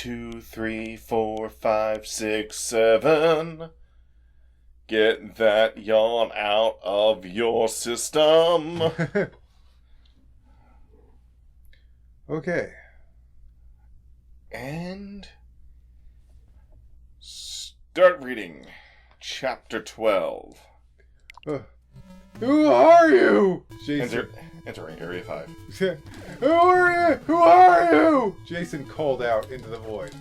2, 3, 4, 5, 6, 7. Get that yawn out of your system. Okay. And start reading Chapter 12. Who are you? Jason. Entering Area 5. Who are you? Who are you? Jason called out into the void.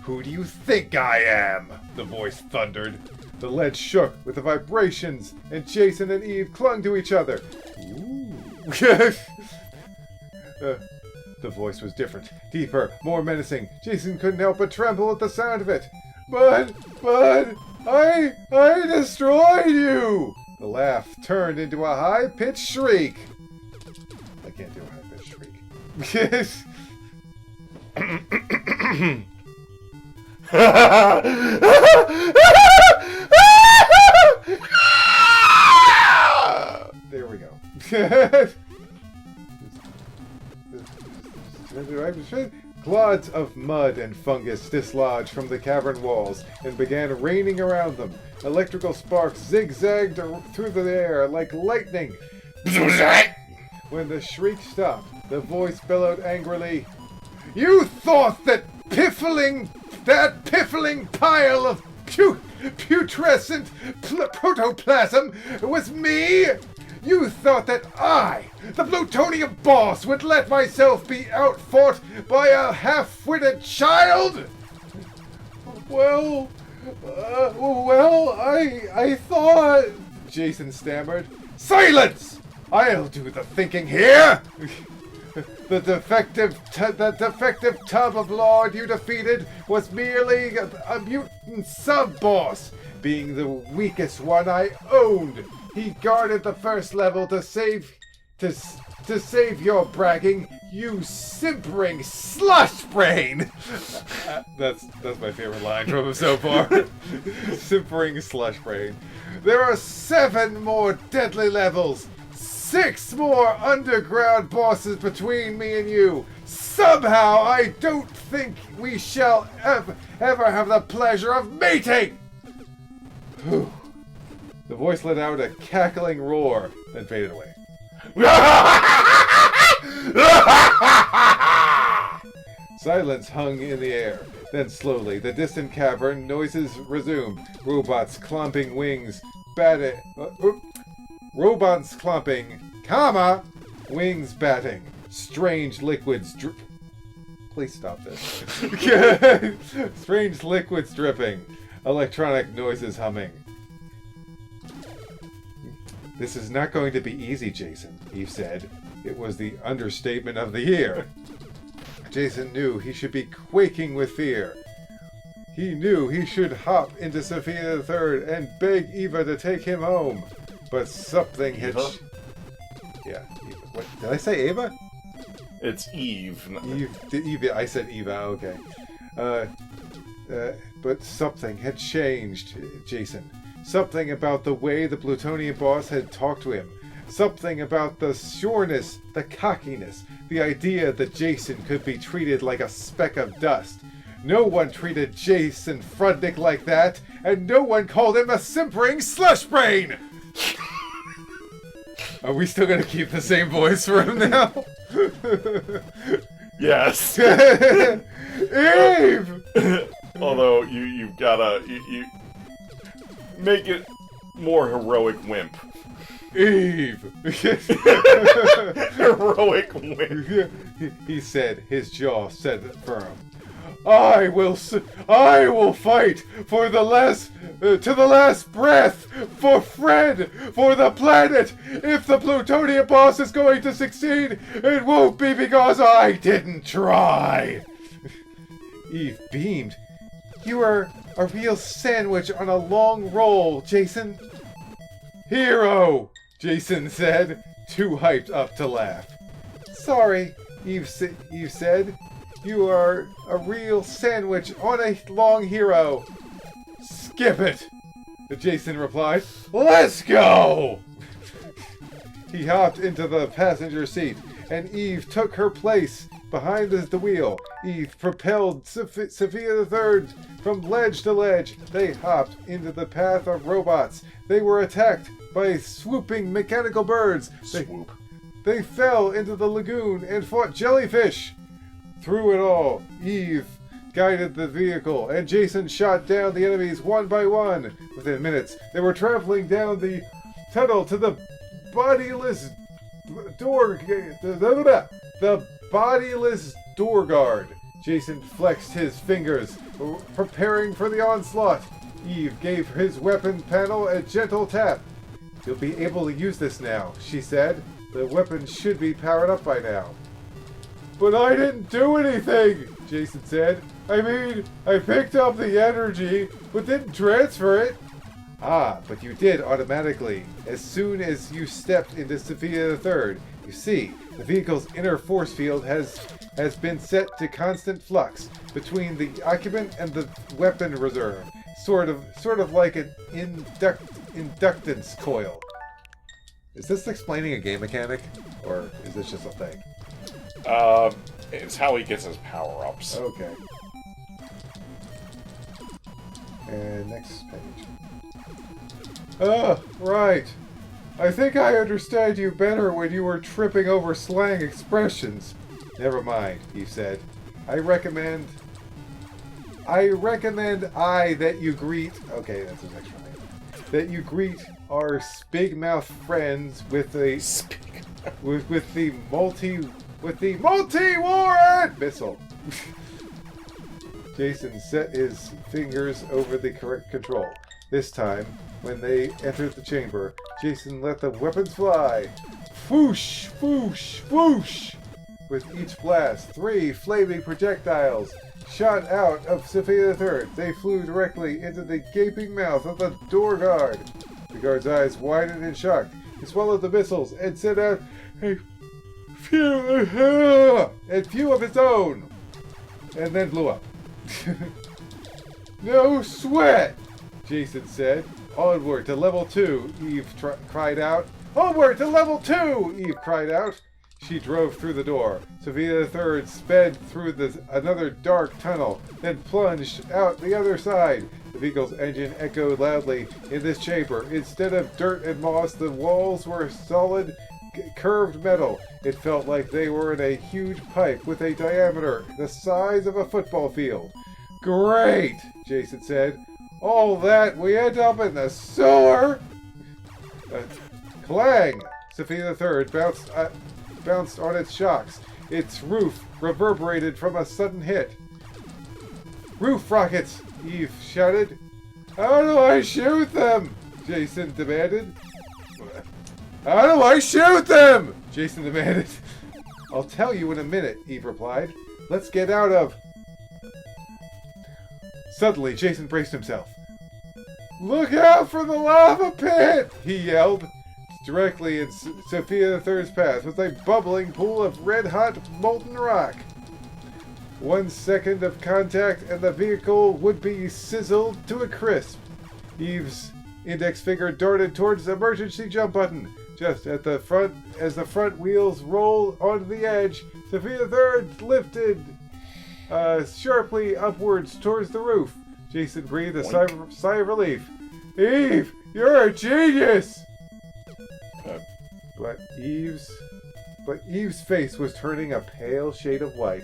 Who do you think I am? The voice thundered. The lead shook with the vibrations, and Jason and Eve clung to each other. Ooh. The voice was different, deeper, more menacing. Jason couldn't help but tremble at the sound of it. But, I destroyed you! The laugh turned into a high-pitched shriek. I can't do a high-pitched shriek. There we go. Clods of mud and fungus dislodged from the cavern walls and began raining around them. Electrical sparks zigzagged through the air like lightning. When the shriek stopped, the voice bellowed angrily, "You thought that piffling pile of putrescent protoplasm was me? You thought that I, the plutonium boss, would let myself be outfought by a half-witted child? Well, I thought..." Jason stammered. "Silence! I'll do the thinking here! The defective tub of Lord you defeated was merely a mutant sub-boss, being the weakest one I owned. He guarded the first level to save your bragging, you simpering slush brain." That's my favorite line from him so far. Simpering slush brain. "There are 7 more deadly levels. 6 more underground bosses between me and you. Somehow I don't think we shall ever have the pleasure of meeting." The voice let out a cackling roar, then faded away. Silence hung in the air. Then slowly, the distant cavern noises resumed. Robots clomping wings, robots clomping, wings batting. Strange liquids Please stop this. Strange liquids dripping. Electronic noises humming. "This is not going to be easy, Jason," Eve said. It was the understatement of the year. Jason knew he should be quaking with fear. He knew he should hop into Sophia III and beg Eva to take him home. But something had... Yeah, Eva. What, did I say Eva? It's Eve. Eve. I said Eva, okay. But something had changed, Jason. Something about the way the plutonium boss had talked to him. Something about the sureness, the cockiness, the idea that Jason could be treated like a speck of dust. No one treated Jason Frudnick like that, and no one called him a simpering slush brain! Are we still gonna keep the same voice for him now? Yes. Eve! Although you've gotta you make it more heroic wimp. Eve! Heroic wimp. He said, his jaw set firm. I will fight for the last, to the last breath, for Fred, for the planet. If the plutonium boss is going to succeed, it won't be because I didn't try. Eve beamed. You are a real sandwich on a long roll, Jason. Hero, Jason said, too hyped up to laugh. Sorry, Eve said. You are a real sandwich on a long hero. Skip it, Jason replied. Let's go! He hopped into the passenger seat, and Eve took her place behind the wheel. Eve propelled Sophia III from ledge to ledge. They hopped into the path of robots. They were attacked by swooping mechanical birds. Swoop. They fell into the lagoon and fought jellyfish. Through it all, Eve guided the vehicle, and Jason shot down the enemies one by one. Within minutes, they were traveling down the tunnel to the bodiless door. The bodiless door guard. Jason flexed his fingers, preparing for the onslaught. Eve gave his weapon panel a gentle tap. "You'll be able to use this now," she said. "The weapon should be powered up by now." "But I didn't do anything," Jason said. "I mean, I picked up the energy, but didn't transfer it." "Ah, but you did automatically, as soon as you stepped into Sophia III. You see, the vehicle's inner force field has been set to constant flux between the occupant and the weapon reserve, sort of like an inductance coil." Is this explaining a game mechanic, or is this just a thing? It's how he gets his power-ups. Okay. And next page. Right. I think I understand you better when you were tripping over slang expressions. Never mind, he said. I recommend that you greet... Okay, that's his extra name. That you greet our Spigmouth friends with the... with the multi-warhead missile. Jason set his fingers over the correct control. This time, when they entered the chamber, Jason let the weapons fly. Whoosh, whoosh, whoosh! With each blast, 3 flaming projectiles shot out of Sophia III. They flew directly into the gaping mouth of the door guard. The guard's eyes widened in shock. He swallowed the missiles and sent out a few of its own, and then blew up. "No sweat," Jason said. "Onward to level 2, Eve cried out. "Onward to level 2, Eve cried out. She drove through the door. Sophia III sped through another dark tunnel, then plunged out the other side. The vehicle's engine echoed loudly in this chamber. Instead of dirt and moss, the walls were solid, curved metal. It felt like they were in a huge pipe with a diameter the size of a football field. "Great," Jason said. "All that, we end up in the sewer." Clang! Sophia III bounced on its shocks. Its roof reverberated from a sudden hit. "Roof rockets!" Eve shouted. "How do I shoot them?" Jason demanded. "How do I shoot them?" Jason demanded. "I'll tell you in a minute," Eve replied. "Let's get out of..." Suddenly, Jason braced himself. "Look out for the lava pit!" he yelled. Directly in Sophia III's path was a bubbling pool of red-hot molten rock. 1 second of contact and the vehicle would be sizzled to a crisp. Eve's index finger darted towards the emergency jump button. Just at the front, as the front wheels rolled onto the edge, Sophia III lifted sharply upwards towards the roof. Jason breathed a sigh of relief. "Eve, you're a genius!" But Eve's face was turning a pale shade of white.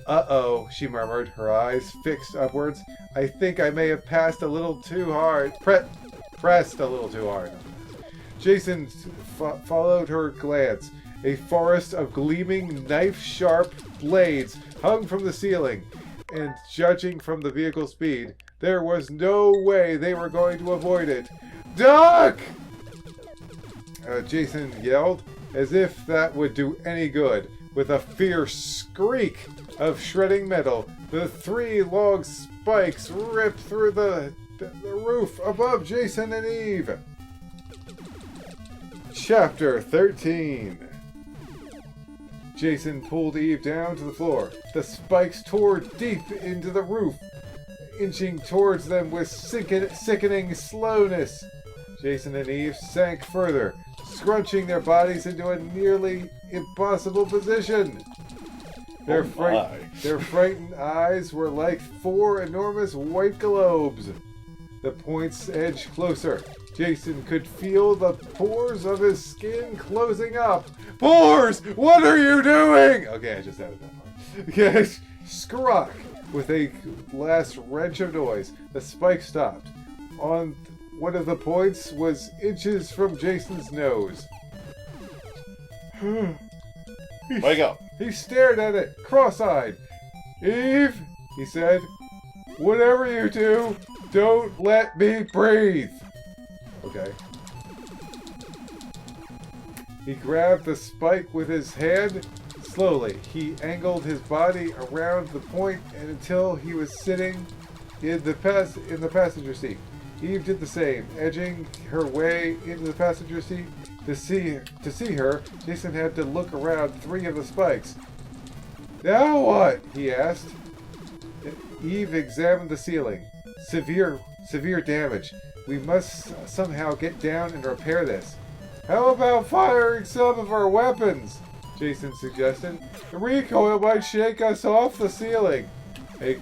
"Uh-oh," she murmured, her eyes fixed upwards. "I think I may have pressed a little too hard." Jason followed her glance. A forest of gleaming, knife-sharp blades hung from the ceiling, and judging from the vehicle's speed, there was no way they were going to avoid it. "Duck!" Jason yelled, as if that would do any good. With a fierce skreek of shredding metal, the 3 long spikes ripped through the roof above Jason and Eve. Chapter 13. Jason pulled Eve down to the floor. The spikes tore deep into the roof, inching towards them with sickening slowness. Jason and Eve sank further, scrunching their bodies into a nearly impossible position. Their, Oh my. their frightened eyes were like 4 enormous white globes. The points edged closer. Jason could feel the pores of his skin closing up. Pores! What are you doing? Okay, I just added that part. Okay, Skrock. With a last wrench of noise, the spike stopped. On one of the points was inches from Jason's nose. Wake up. He stared at it, cross-eyed. Eve, he said, whatever you do, don't let me breathe. Okay. He grabbed the spike with his hand. Slowly, he angled his body around the point and until he was sitting in the passenger seat. Eve did the same, edging her way into the passenger seat. To see her, Jason had to look around 3 of the spikes. Now what? He asked. Eve examined the ceiling. Severe damage. We must somehow get down and repair this. How about firing some of our weapons? Jason suggested. The recoil might shake us off the ceiling. A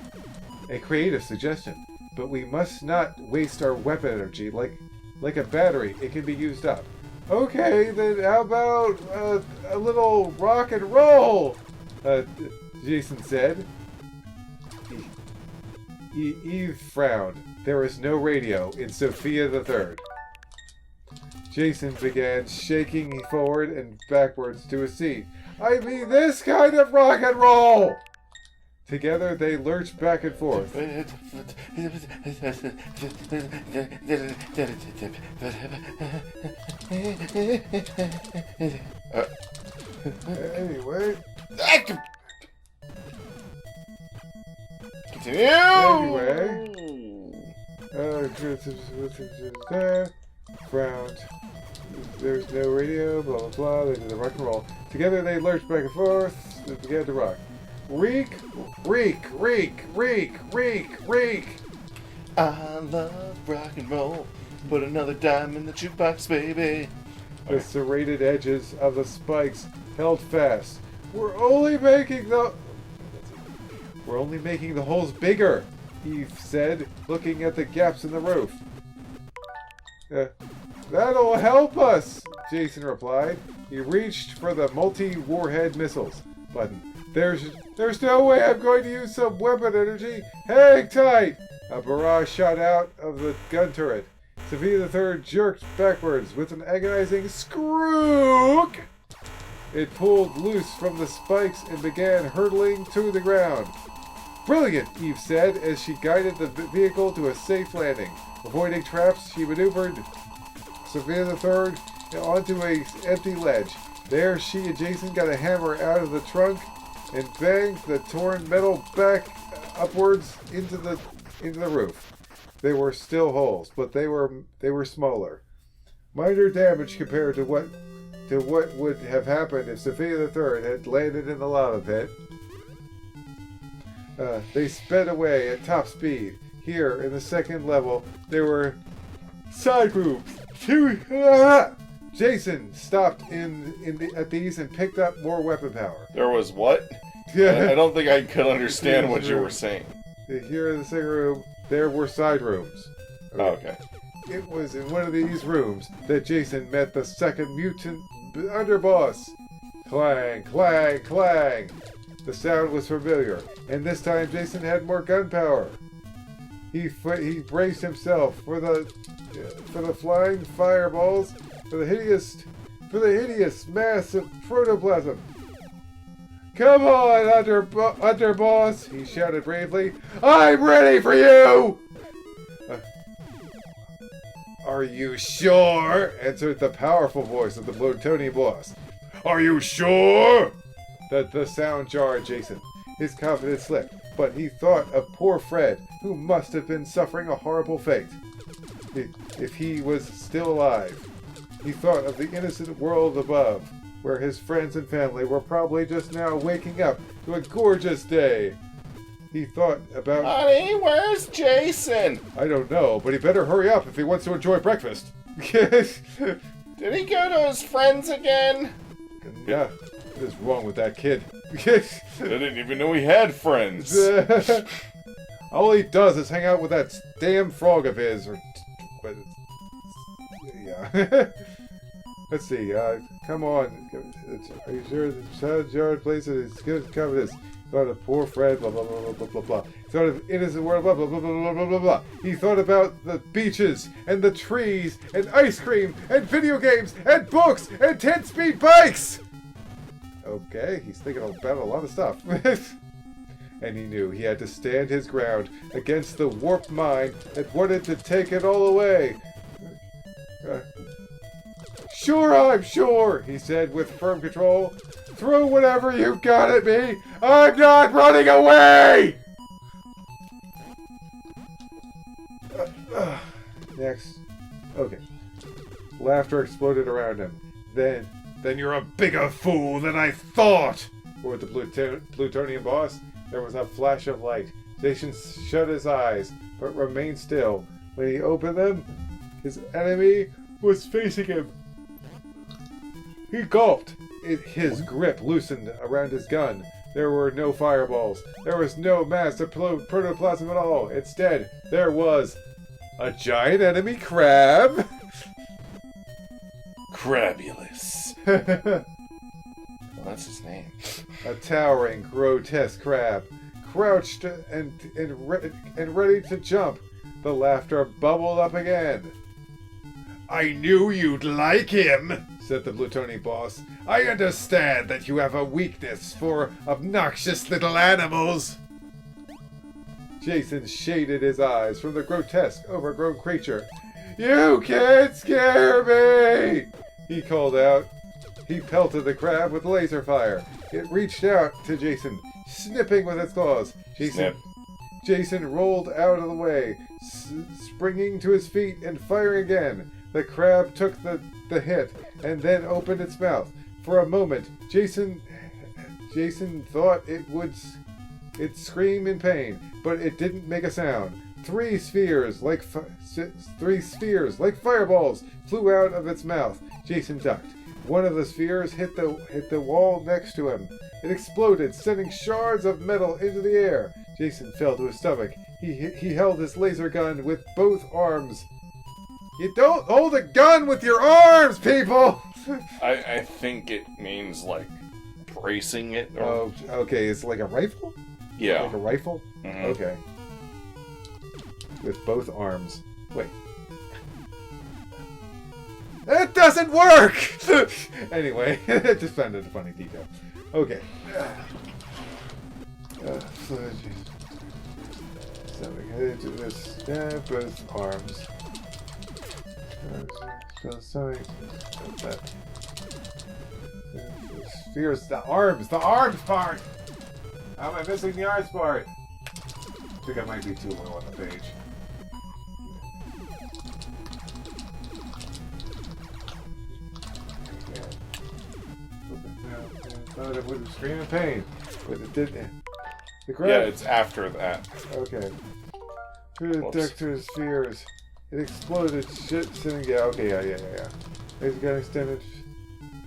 creative suggestion. But we must not waste our weapon energy like a battery. It can be used up. Okay, then how about a little rock and roll? Jason said. Eve frowned. There was no radio in Sophia the Third. Jason began shaking forward and backwards to his seat. I mean this kind of rock and roll! Together they lurched back and forth. Anyway. Continue! Anyway. Frowned. There's no radio, blah blah blah. They did the rock and roll. Together they lurched back and forth and began to rock. Reek, reek, reek, reek, reek, reek. I love rock and roll. Put another dime in the jukebox, baby. The serrated edges of the spikes held fast. We're only making the holes bigger, Eve said, looking at the gaps in the roof. That'll help us, Jason replied. He reached for the multi-warhead missiles button. There's no way I'm going to use some weapon energy. Hang tight! A barrage shot out of the gun turret. Sophia the Third jerked backwards with an agonizing skrook. It pulled loose from the spikes and began hurtling to the ground. Brilliant, Eve said as she guided the vehicle to a safe landing. Avoiding traps, she maneuvered Sophia the Third onto an empty ledge. There, she and Jason got a hammer out of the trunk and banged the torn metal back upwards into the roof. They were still holes, but they were smaller. Minor damage compared to what would have happened if Sophia the Third had landed in the lava pit. They sped away at top speed. Here, in the second level, there were side rooms. Jason stopped at these and picked up more weapon power. There was what? I don't think I could understand what you were saying. Here in the second room, there were side rooms. Okay. It was in one of these rooms that Jason met the second mutant underboss. Clang, clang, clang. The sound was familiar, and this time Jason had more gunpowder. He braced himself for the flying fireballs, for the hideous mass of protoplasm. Come on, underboss! He shouted bravely. I'm ready for you! Are you sure? Answered the powerful voice of the Plutonian boss. Are you sure? The sound jarred Jason. His confidence slipped, but he thought of poor Fred, who must have been suffering a horrible fate. If he was still alive. He thought of the innocent world above, where his friends and family were probably just now waking up to a gorgeous day. He thought about... Honey, where's Jason? I don't know, but he better hurry up if he wants to enjoy breakfast. Did he go to his friends again? Yeah, what is wrong with that kid? I didn't even know he had friends. All he does is hang out with that damn frog of his. Yeah. Let's see. Come on. Are you sure the yard place is good to cover this? Thought of poor Fred, blah, blah, blah, blah, blah, blah. Thought of innocent world, blah, blah, blah, blah, blah, blah, blah. He thought about the beaches, and the trees, and ice cream, and video games, and books, and 10-speed bikes! Okay, he's thinking about a lot of stuff. And he knew he had to stand his ground against the warped mind that wanted to take it all away. Sure, I'm sure, he said with firm control. Throw whatever you got at me. I'm not running away! Next. Okay. Laughter exploded around him. Then you're a bigger fool than I thought, roared the Plutonian boss. There was a flash of light. Jason shut his eyes, but remained still. When he opened them, his enemy was facing him. He gulped. His grip loosened around his gun. There were no fireballs. There was no mass of protoplasm at all. Instead, there was a giant enemy crab. Crabulous. Well, that's his name. A towering, grotesque crab, crouched and ready to jump. The laughter bubbled up again. I knew you'd like him, said the Plutonian boss. I understand that you have a weakness for obnoxious little animals. Jason shaded his eyes from the grotesque, overgrown creature. You can't scare me, he called out. He pelted the crab with laser fire. It reached out to Jason, snipping with its claws. Jason rolled out of the way, springing to his feet and firing again. The crab took the hit and then opened its mouth. For a moment, Jason thought it'd scream in pain, but it didn't make a sound. Three spheres like fireballs flew out of its mouth. Jason ducked. One of the spheres hit the wall next to him. It exploded, sending shards of metal into the air. Jason fell to his stomach. He held his laser gun with both arms. You don't hold a gun with your arms, people! I think it means, like, bracing it. Or... Oh, okay. It's like a rifle? Yeah. Like a rifle? Mm-hmm. Okay. With both arms. Wait. That doesn't work! Anyway, I just found it a funny detail. Okay. So we headed to this. Both arms. Spheres, the arms part! How am I missing the arms part? I think I might be too low on the page. Thought it would scream in pain, but it didn't. Yeah, it's after that. Okay. Through the deck to the spheres. It exploded, sitting. Yeah, okay, yeah. Laser gun extended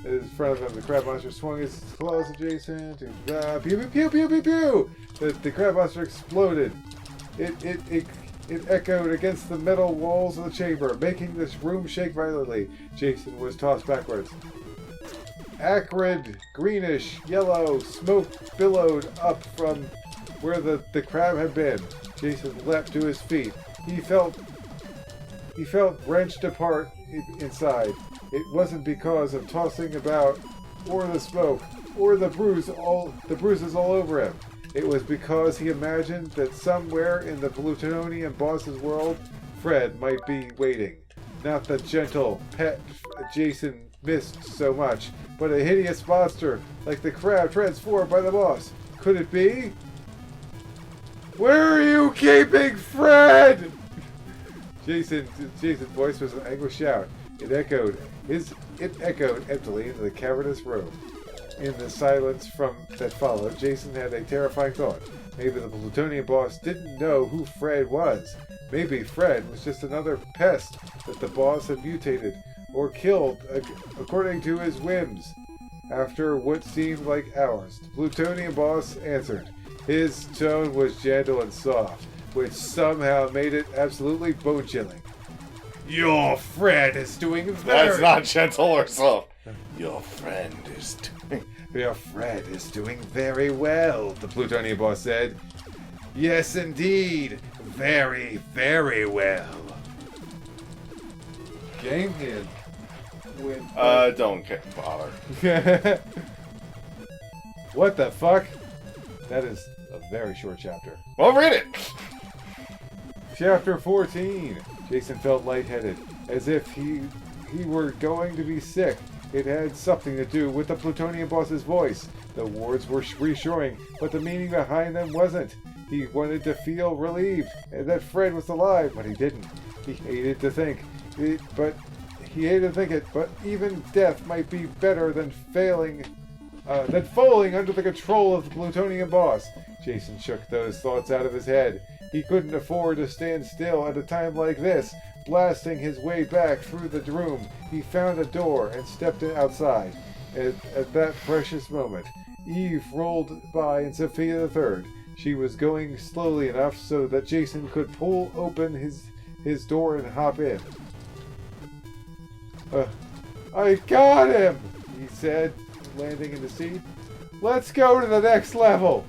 in front of him. The crab monster swung his claws adjacent. Pew, pew, pew, pew, pew, pew! The crab monster exploded. It echoed against the metal walls of the chamber, making this room shake violently. Jason was tossed backwards. Acrid, greenish, yellow smoke billowed up from where the crab had been. Jason leapt to his feet. He felt wrenched apart inside. It wasn't because of tossing about, or the smoke, or the bruises all over him. It was because he imagined that somewhere in the Plutonian boss's world, Fred might be waiting. Not the gentle pet Jason missed so much, but a hideous monster like the crab transformed by the boss. Could it be? Where are you keeping Fred? Jason's voice was an anguished shout. It echoed emptily into the cavernous room. In the silence that followed, Jason had a terrifying thought. Maybe the Plutonian boss didn't know who Fred was. Maybe Fred was just another pest that the boss had mutated or killed according to his whims. After what seemed like hours, the plutonium boss answered. His tone was gentle and soft, which somehow made it absolutely bone-chilling. Your friend is doing very... That's not gentle or soft. Your friend is doing... Your friend is doing very well, the plutonium boss said. Yes, indeed. Very, very well. Game hid. Don't bother. What the fuck? That is a very short chapter. Well, read it! Chapter 14. Jason felt lightheaded, as if he were going to be sick. It had something to do with the plutonium boss's voice. The words were reassuring, but the meaning behind them wasn't. He wanted to feel relieved that Fred was alive, but he didn't. He hated to think it, but even death might be better than falling under the control of the plutonium boss. Jason shook those thoughts out of his head. He couldn't afford to stand still at a time like this. Blasting his way back through the room, he found a door and stepped outside. At that precious moment, Eve rolled by in Sophia III. She was going slowly enough so that Jason could pull open his door and hop in. I got him, he said, landing in the seat. Let's go to the next level.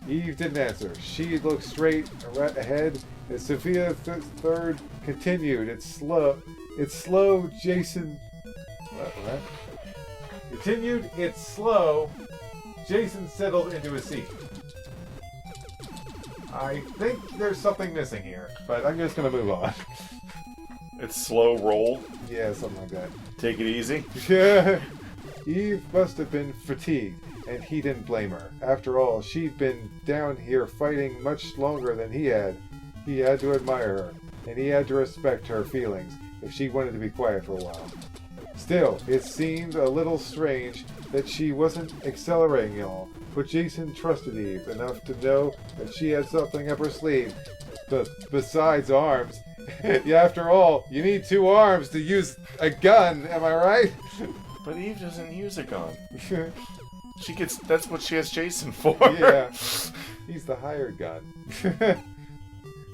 Eve didn't answer. She looked straight ahead as Sophia III continued. It's slow. Jason. What? Continued. It's slow. Jason settled into his seat. I think there's something missing here, but I'm just gonna move on. It's slow roll. Yeah, something like that. Take it easy. Yeah. Eve must have been fatigued, and he didn't blame her. After all, she'd been down here fighting much longer than he had. He had to admire her, and he had to respect her feelings if she wanted to be quiet for a while. Still, it seemed a little strange that she wasn't accelerating at all, but Jason trusted Eve enough to know that she had something up her sleeve. Besides arms. Yeah, after all, you need 2 arms to use a gun, am I right? But Eve doesn't use a gun. That's what she has Jason for. Yeah, he's the hired gun.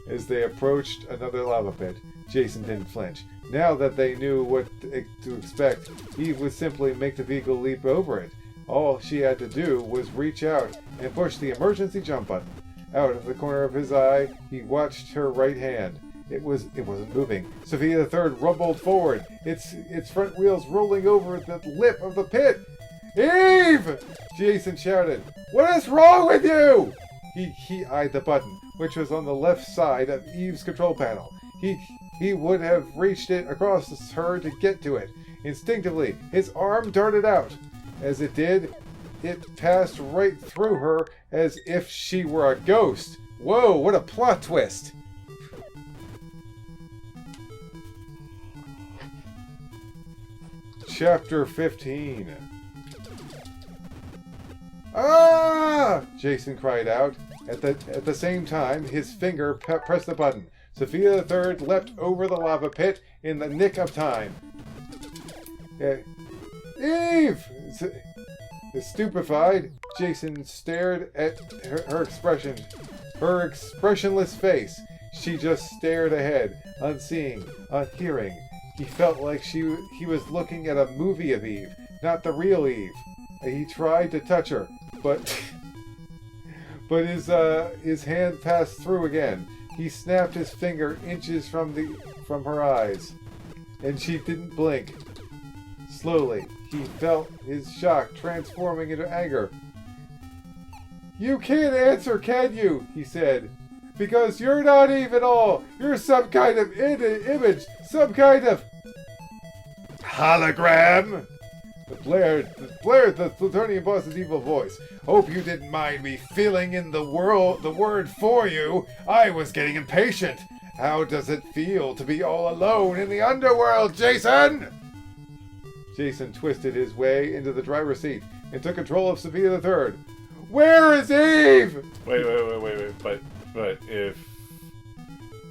As they approached another lava pit, Jason didn't flinch. Now that they knew what to expect, Eve would simply make the vehicle leap over it. All she had to do was reach out and push the emergency jump button. Out of the corner of his eye, he watched her right hand. It wasn't moving. Sophia III rumbled forward, its front wheels rolling over the lip of the pit. Eve! Jason shouted. What is wrong with you? He eyed the button, which was on the left side of Eve's control panel. He would have reached it across her to get to it. Instinctively, his arm darted out. As it did, it passed right through her as if she were a ghost. Whoa, what a plot twist! Chapter 15. Ah! Jason cried out. At the same time, his finger pressed the button. Sophia III leapt over the lava pit in the nick of time. Eve! Stupefied, Jason stared at her expressionless face. She just stared ahead, unseeing, unhearing. He felt like he was looking at a movie of Eve, not the real Eve. He tried to touch her, but his hand passed through again. He snapped his finger inches from her eyes, and she didn't blink. Slowly, he felt his shock transforming into anger. You can't answer, can you? He said. Because you're not Eve at all. You're some kind of image, some kind of hologram. Blared the plutonium boss's evil voice. Hope you didn't mind me filling in the word for you. I was getting impatient. How does it feel to be all alone in the underworld, Jason? Jason twisted his way into the driver's seat and took control of Sophia III. Where is Eve? Wait. But if...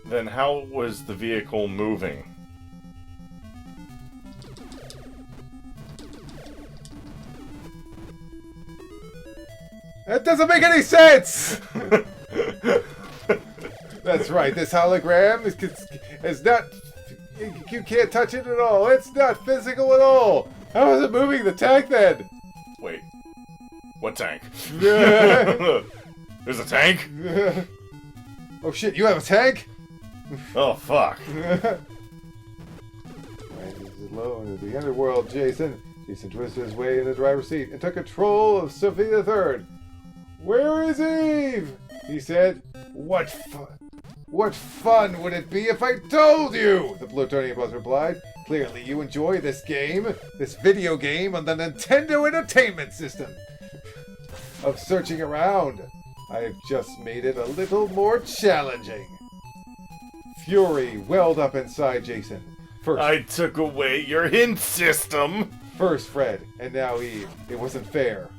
Then how was the vehicle moving? That doesn't make any sense! That's right, this hologram is not... You can't touch it at all. It's not physical at all. How is it moving the tank then? Wait. What tank? Yeah. There's a tank? Oh shit, you have a tank? Oh, fuck. Right, this is low into the underworld, Jason. Jason twisted his way in the driver's seat and took control of Sophia III. Where is Eve? He said. What fun would it be if I told you? The plutonian boss replied. Clearly you enjoy this game, this video game on the Nintendo Entertainment System. Of searching around. I've just made it a little more challenging. Fury welled up inside Jason. First, I took away your hint system. First Fred, and now Eve. It wasn't fair.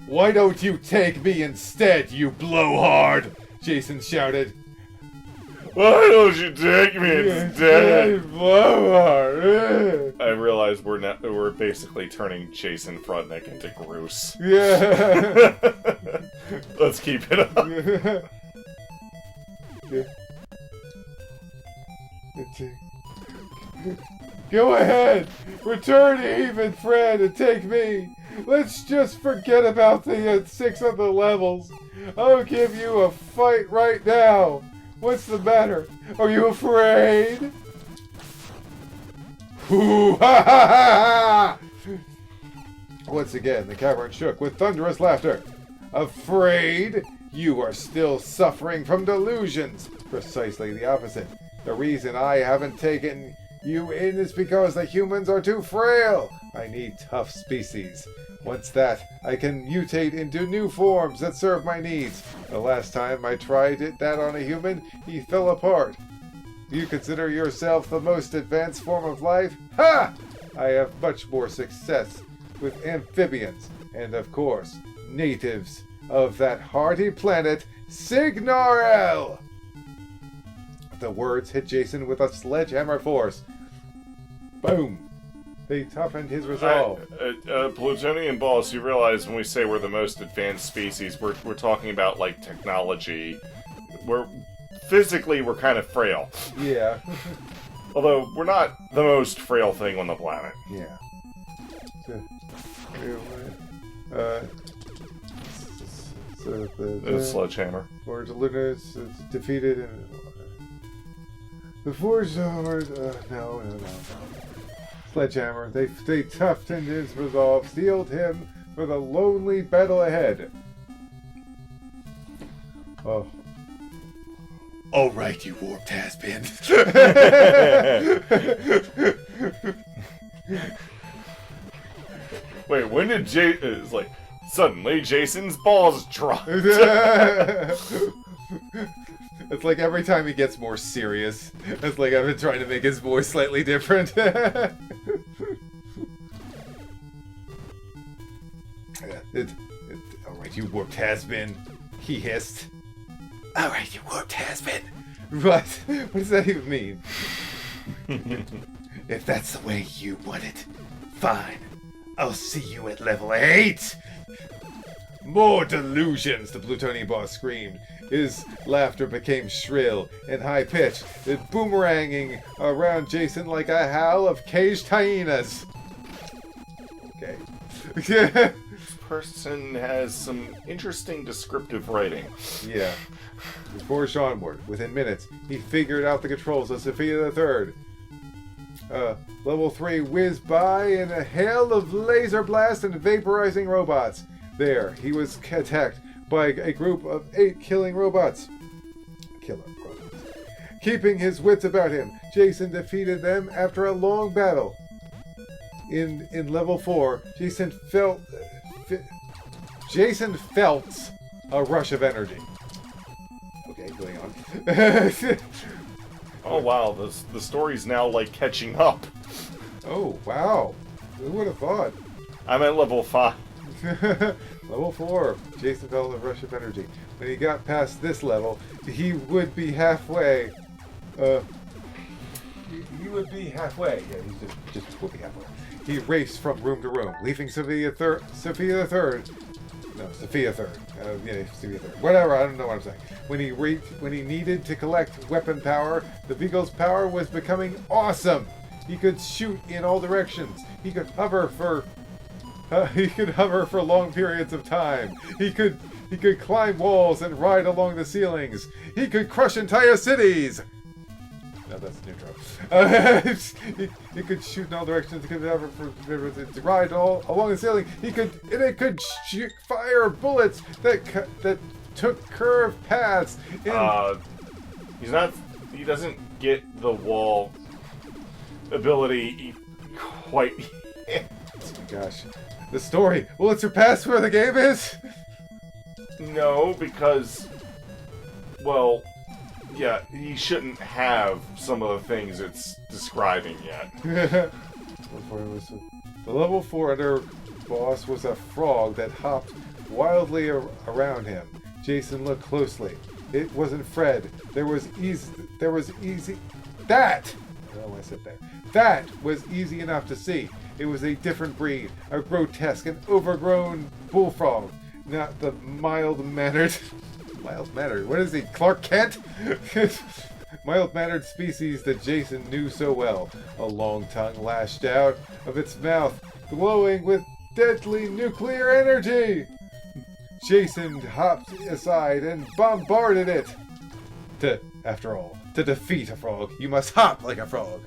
Why don't you take me instead, you blowhard? Jason shouted. Why don't you take me instead? Blowhard. I realize we're basically turning Jason Frudnick into Groose. Yeah. Let's keep it up. Go ahead! Return Eve and Fred and take me! Let's just forget about the 6 other levels. I'll give you a fight right now. What's the matter? Are you afraid? Hoo ha ha ha! Once again, the cavern shook with thunderous laughter. Afraid? You are still suffering from delusions. Precisely the opposite. The reason I haven't taken you in is because the humans are too frail. I need tough species. Once that, I can mutate into new forms that serve my needs. The last time I tried that on a human, he fell apart. Do you consider yourself the most advanced form of life? Ha! I have much more success with amphibians, and of course, natives of that hardy planet, Signarel! The words hit Jason with a sledgehammer force. Boom! They toughened his resolve. Plutonian boss, you realize when we say we're the most advanced species, we're talking about, like, technology. Physically, we're kind of frail. Yeah. Although, we're not the most frail thing on the planet. Yeah. The sledgehammer. Or Luna's defeated and... The Forge Lord... No. Sledgehammer. They toughened his resolve, steeled him for the lonely battle ahead. Oh. Alright, you warped has-been. Wait, when did it's like, suddenly Jason's balls dropped. It's like every time he gets more serious. It's like I've been trying to make his voice slightly different. Alright, you warped has-been. He hissed. Alright, you warped has-been. What? What does that even mean? If that's the way you want it, fine. I'll see you at level 8! More delusions, the plutonian boss screamed. His laughter became shrill and high-pitched, it boomeranging around Jason like a howl of caged hyenas. Okay. This person has some interesting descriptive writing. Yeah. He forged onward. Within minutes, he figured out the controls of Sophia III. Level 3 whizzed by in a hail of laser blasts and vaporizing robots. There, he was attacked by a group of 8 killer robots. Keeping his wits about him, Jason defeated them after a long battle. In level 4, Jason felt a rush of energy. Okay, going on. Oh wow, the story's now like catching up. Oh wow, who would have thought? I'm at level 5. Level 4, Jason felt a rush of energy. When he got past this level, he would be halfway. he would be halfway. Yeah, he's just will be halfway. He raced from room to room, leaving Sophia the Third. No, Sophia Third. Sophia Third. Whatever, I don't know what I'm saying. When he needed to collect weapon power, the Beagle's power was becoming awesome. He could shoot in all directions. He could hover for long periods of time. He could climb walls and ride along the ceilings. He could crush entire cities. No, that's neutral. He could shoot in all directions. He could hover to ride all along the ceiling. It could fire bullets that took curved paths. He doesn't get the wall ability quite yet. Oh my gosh. The story, will it surpass where the game is? No, because, well, yeah, he shouldn't have some of the things it's describing yet. The level 4 under boss was a frog that hopped wildly around him. Jason looked closely. It wasn't Fred. That was easy enough to see. It was a different breed, a grotesque and overgrown bullfrog, not the mild-mannered, what is he, Clark Kent? Mild-mannered species that Jason knew so well. A long tongue lashed out of its mouth, glowing with deadly nuclear energy. Jason hopped aside and bombarded it. After all, to defeat a frog, you must hop like a frog.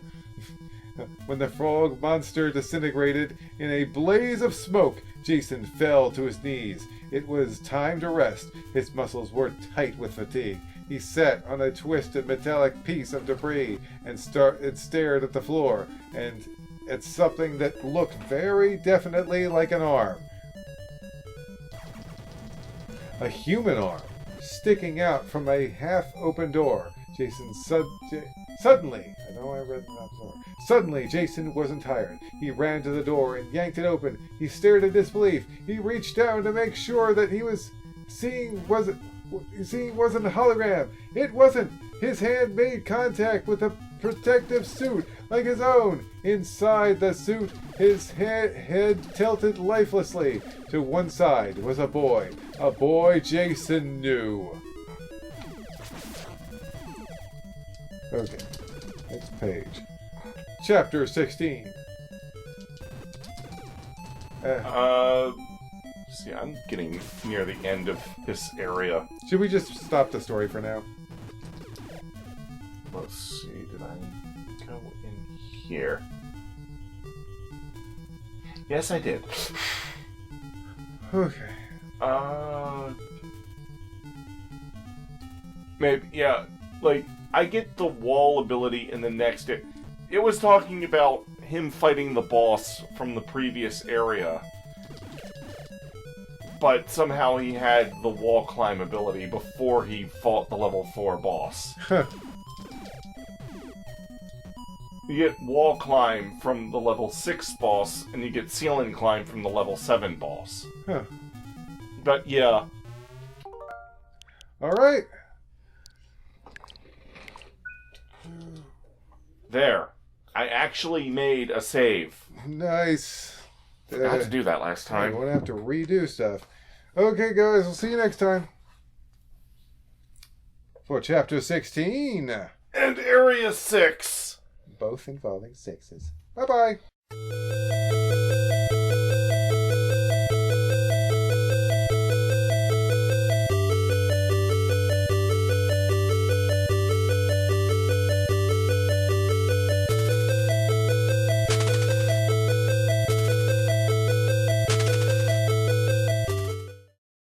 When the frog monster disintegrated in a blaze of smoke, Jason fell to his knees. It was time to rest. His muscles were tight with fatigue. He sat on a twisted metallic piece of debris and stared at the floor and at something that looked very definitely like an arm. A human arm sticking out from a half-open door. Suddenly, Jason wasn't tired. He ran to the door and yanked it open. He stared in disbelief. He reached down to make sure that he was seeing wasn't a hologram. It wasn't. His hand made contact with a protective suit like his own. Inside the suit, his head tilted lifelessly. To one side was a boy Jason knew. Okay, next page. Chapter 16. See, I'm getting near the end of this area. Should we just stop the story for now? Let's see, did I go in here? Yes, I did. Okay. Maybe, yeah, like, I get the wall ability in the next... It was talking about him fighting the boss from the previous area. But somehow he had the wall climb ability before he fought the level 4 boss. You get wall climb from the level 6 boss, and you get ceiling climb from the level 7 boss. Huh. But yeah. Alright. There. I actually made a save. Nice. Forgot to do that last time. I'm going to have to redo stuff. Okay, guys, we'll see you next time. For Chapter 16. And Area 6. Both involving sixes. Bye-bye.